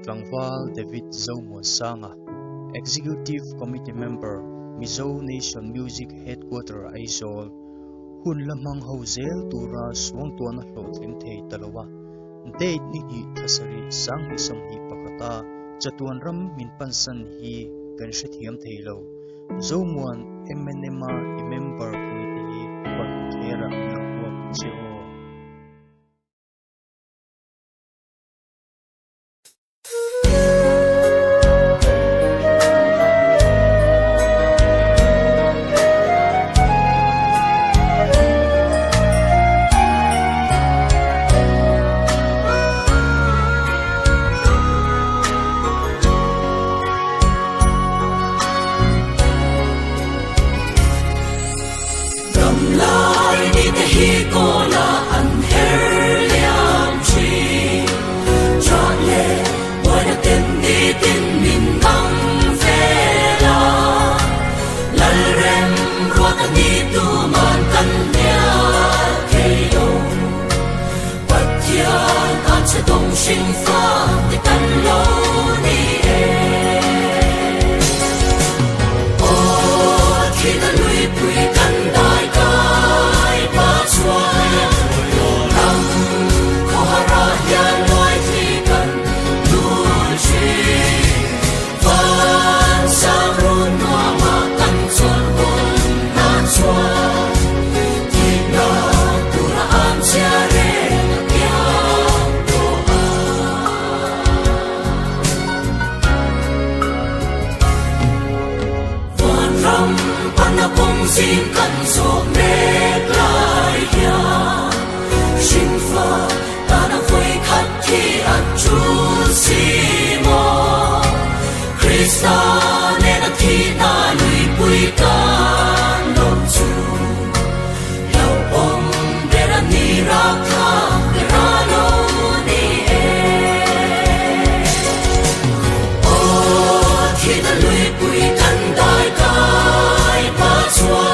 Tlangwal David Zomo Sanga, Executive Committee Member, Mizo Nation Music Headquarter Aizol, Hun Lamang Hauzel Tura Swang Tuana Hlotlin Thei Talawa, Date Nigi Tasari Sang Hisam Hi Pakata, Chatuan Ram Min Pansan Hi Ganshatiam Theilo, Zomuan Emenema Member Puiti Pakera Lakwa Cheo. Xin cần số nét lại ya sinh phật ta đã vui khát khi ăn chú si mò Christa nên là khi ta lùi bụi ta nộp chú lâu ông để ra ni ra khá để ra đâu đi em ô khi ta lùi bụi căn đại cái ba chúa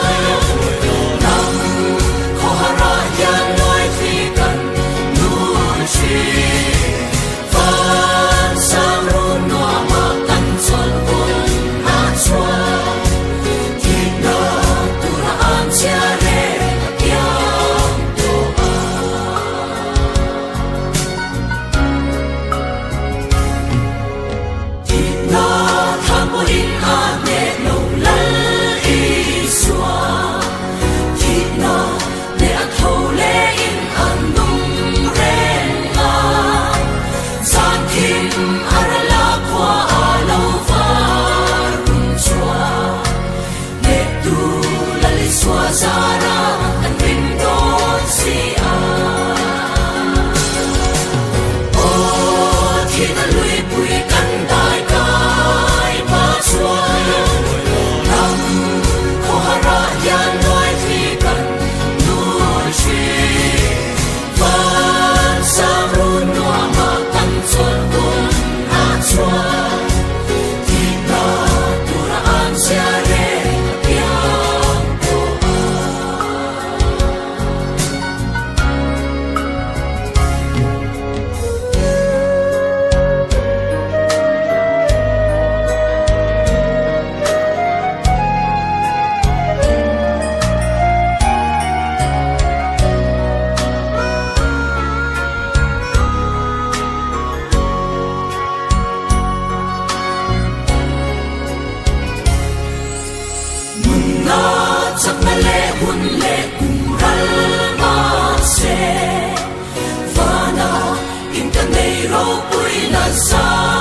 Sa